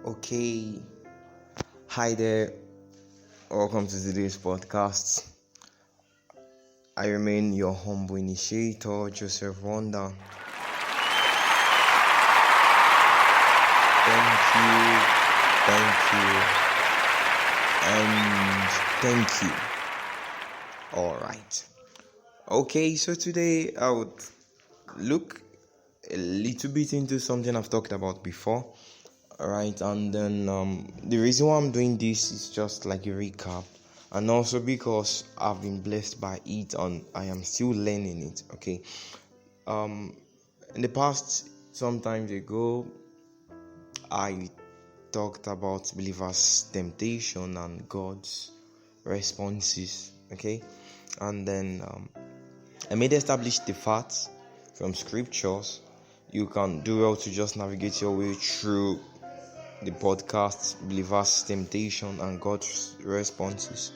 Okay, hi there. Welcome to today's podcast. I remain your humble initiator, Joseph Wonder. Thank you. All right. Okay, so today I would look a little bit into something I've talked about before. All right, and then the reason why I'm doing this is just like a recap, and also because I've been blessed by it and I am still learning it. Okay, in the past, some time ago, I talked about believers' temptation and God's responses. Okay, and then I made establish the facts from scriptures. You can do well to just navigate your way through the podcast, believers' temptation and God's responses.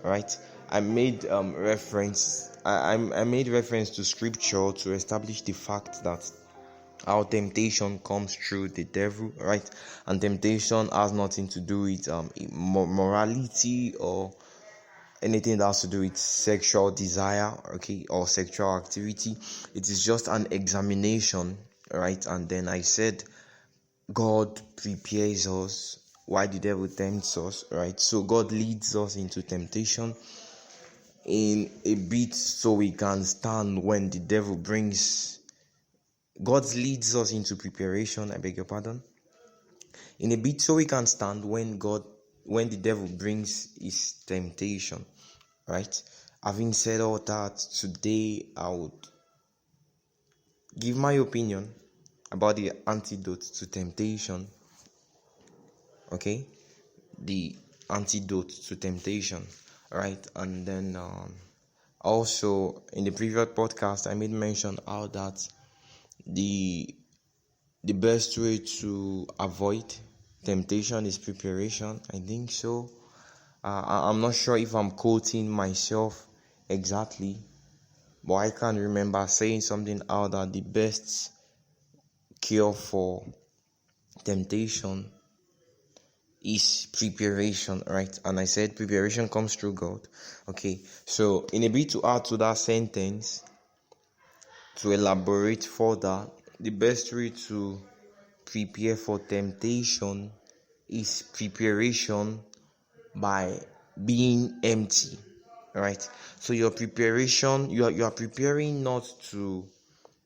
Right? I made reference. I made reference to scripture to establish the fact that our temptation comes through the devil, right? And temptation has nothing to do with morality or anything that has to do with sexual desire, okay, or sexual activity. It is just an examination, right? And then I said God prepares us while the devil tempts us, right? So God leads us into temptation in a bit so we can stand when the devil brings. God leads us into preparation, I beg your pardon, in a bit so we can stand when the devil brings his temptation, right? Having said all that, today I would give my opinion about the antidote to temptation. Okay, the antidote to temptation, right? And then also in the previous podcast, I made mention how that the best way to avoid temptation is preparation. I think so. I'm not sure if I'm quoting myself exactly, but I can remember saying something out that the best cure for temptation is preparation, right? And I said preparation comes through God. Okay, so in a bit to add to that sentence, to elaborate further, the best way to prepare for temptation is preparation by being empty, right? So your preparation, you are preparing not to,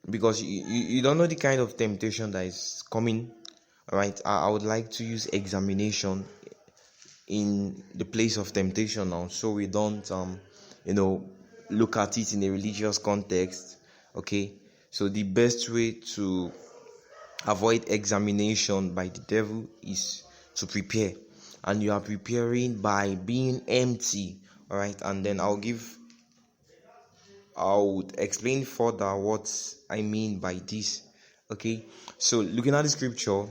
because you don't know the kind of temptation that is coming. Right, I would like to use examination in the place of temptation now, so we don't look at it in a religious context. Okay, so the best way to avoid examination by the devil is to prepare, and you are preparing by being empty. All right, and then I would explain further what I mean by this. Okay, so looking at the scripture,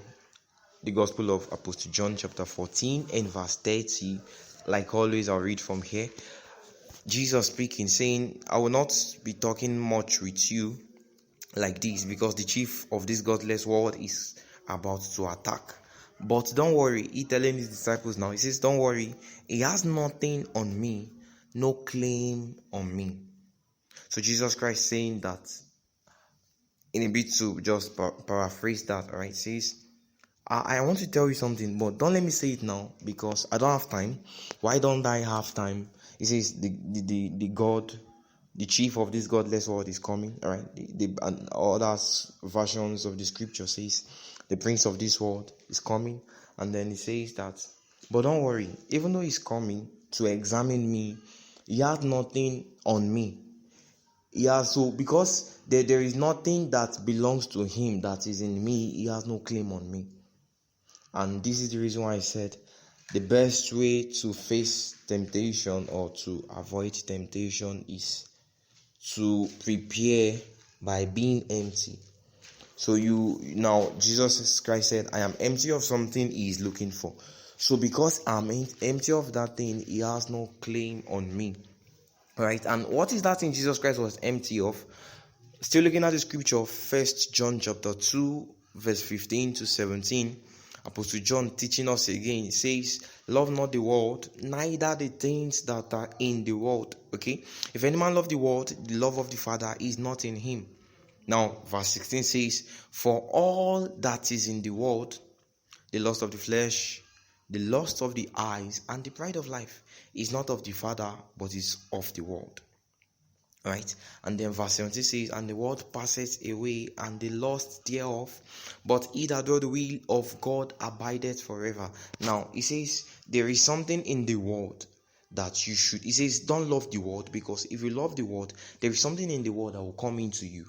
the Gospel of Apostle John chapter 14 and verse 30, like always I'll read from here. Jesus speaking, saying, I will not be talking much with you like this, because the chief of this godless world is about to attack. But don't worry, he telling his disciples now, he says, don't worry, he has nothing on me, no claim on me. So Jesus Christ saying that, in a bit to just paraphrase that, all right, says, I want to tell you something, but don't let me say it now because I don't have time. Why don't I have time? He says the God, the chief of this godless world is coming. All right, and other versions of the scripture says the prince of this world is coming, and then he says that. But don't worry, even though he's coming to examine me, he has nothing on me. Yeah, so because there is nothing that belongs to him that is in me, he has no claim on me. And this is the reason why I said the best way to face temptation or to avoid temptation is to prepare by being empty. So Jesus Christ said, I am empty of something he is looking for. So because I'm empty of that thing, he has no claim on me. Right? And what is that thing Jesus Christ was empty of? Still looking at the scripture, 1 John chapter 2, verse 15 to 17. Apostle John teaching us again says, love not the world, neither the things that are in the world. Okay, if any man love the world, the love of the Father is not in him. Now verse 16 says, for all that is in the world, the lust of the flesh, the lust of the eyes, and the pride of life, is not of the Father, but is of the world. Right? And then verse 17 says, and the world passeth away, and the lust thereof, but he that doeth the will of God abideth forever. Now, he says, there is something in the world that you should. He says, don't love the world, because if you love the world, there is something in the world that will come into you.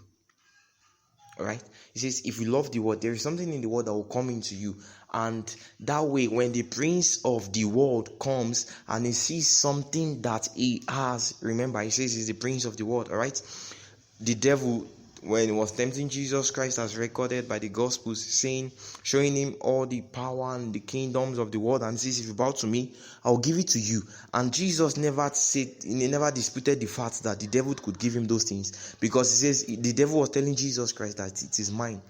Alright? He says, if you love the world, there is something in the world that will come into you. And that way, when the prince of the world comes and he sees something that he has, remember, he says he's the prince of the world, alright? The devil, when he was tempting Jesus Christ, as recorded by the Gospels, showing him all the power and the kingdoms of the world, and says, if you bow to me, I'll give it to you. And Jesus never disputed the fact that the devil could give him those things, because he says the devil was telling Jesus Christ that it is mine,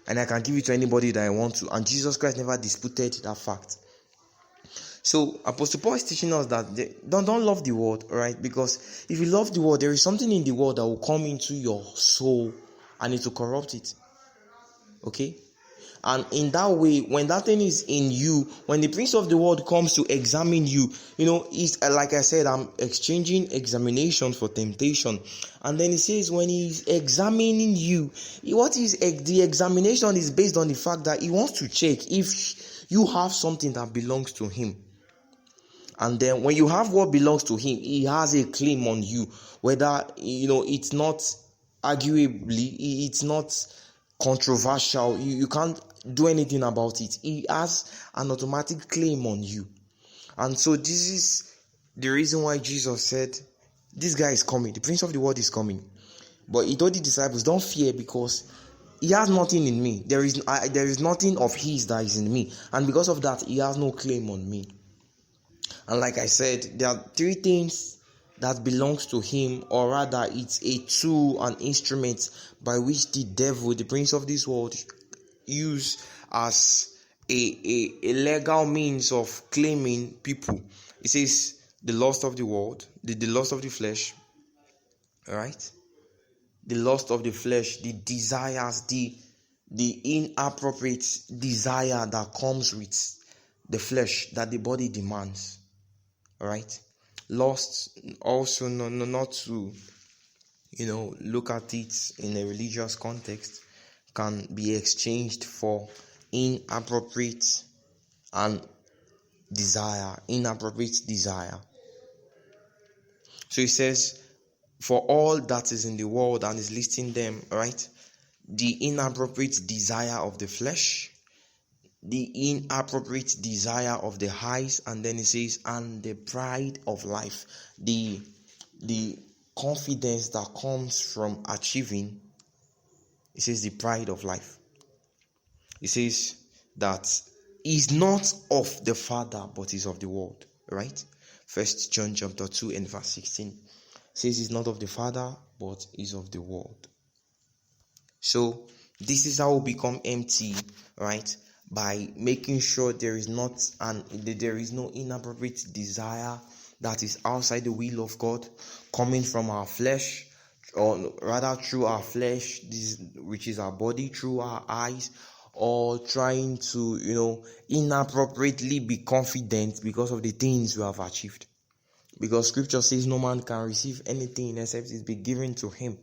and I can give it to anybody that I want to. And Jesus Christ never disputed that fact. So Apostle Paul is teaching us that don't love the world, right? Because if you love the world, there is something in the world that will come into your soul and it will corrupt it. Okay? And in that way, when that thing is in you, when the prince of the world comes to examine you, it's like I said, I'm exchanging examination for temptation. And then he says, when he's examining you, the examination is based on the fact that he wants to check if you have something that belongs to him. And then when you have what belongs to him, he has a claim on you. Whether, it's not arguably, it's not controversial. You can't do anything about it. He has an automatic claim on you. And so this is the reason why Jesus said, this guy is coming. The prince of the world is coming. But he told the disciples, don't fear, because he has nothing in me. There is nothing of his that is in me. And because of that, he has no claim on me. And like I said, there are three things that belongs to him, or rather it's a tool, an instrument by which the devil, the prince of this world, use as a legal means of claiming people. It says the lust of the world, the lust of the flesh, right? The lust of the flesh, the desires, the inappropriate desire that comes with the flesh that the body demands. Alright? Lust also not to look at it in a religious context, can be exchanged for inappropriate desire. So he says, for all that is in the world, and is listing them, right? The inappropriate desire of the flesh, the inappropriate desire of the eyes, and then he says, and the pride of life, the confidence that comes from achieving. He says the pride of life. He says that is not of the Father, but is of the world. Right? 1 John chapter 2 and verse 16 says it's not of the Father, but is of the world. So this is how we become empty, right? By making sure there is no inappropriate desire that is outside the will of God, coming from our flesh, or rather through our flesh, which is our body, through our eyes, or trying to inappropriately be confident because of the things we have achieved. Because scripture says no man can receive anything except it be given to him.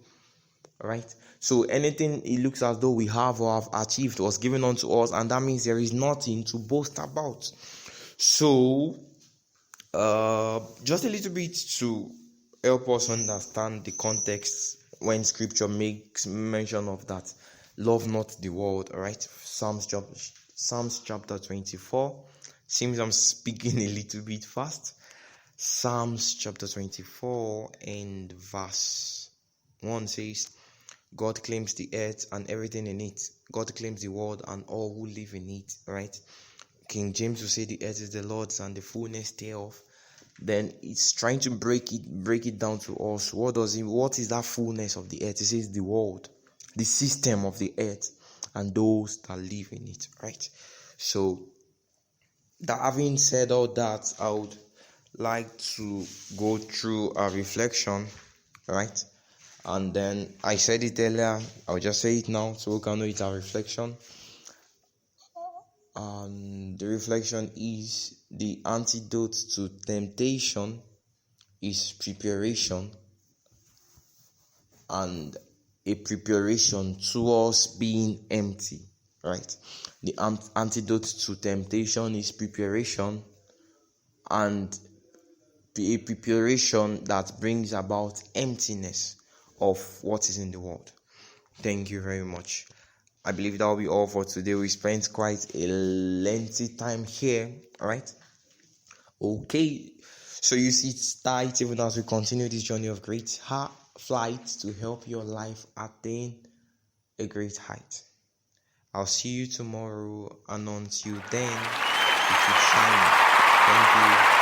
Right? So anything it looks as though we have or have achieved was given unto us, and that means there is nothing to boast about. So just a little bit to help us understand the context when scripture makes mention of that. Love not the world, right? Psalms chapter 24. Seems I'm speaking a little bit fast. Psalms chapter 24 and verse 1 says, God claims the earth and everything in it. God claims the world and all who live in it, right? King James will say the earth is the Lord's and the fullness thereof. Then it's trying to break it down to us. What is that fullness of the earth? It says the world, the system of the earth, and those that live in it, right? So, that having said all that, I would like to go through a reflection, right? And then I said it earlier, I'll just say it now so we can know it's a reflection. And the reflection is: the antidote to temptation is preparation, and a preparation towards being empty, right? The antidote to temptation is preparation, and a preparation that brings about emptiness of what is in the world. Thank you very much. I believe that will be all for today. We spent quite a lengthy time here, right? Okay, so you sit tight even as we continue this journey of great flight to help your life attain a great height. I'll see you tomorrow, and until then, keep shining. Thank you.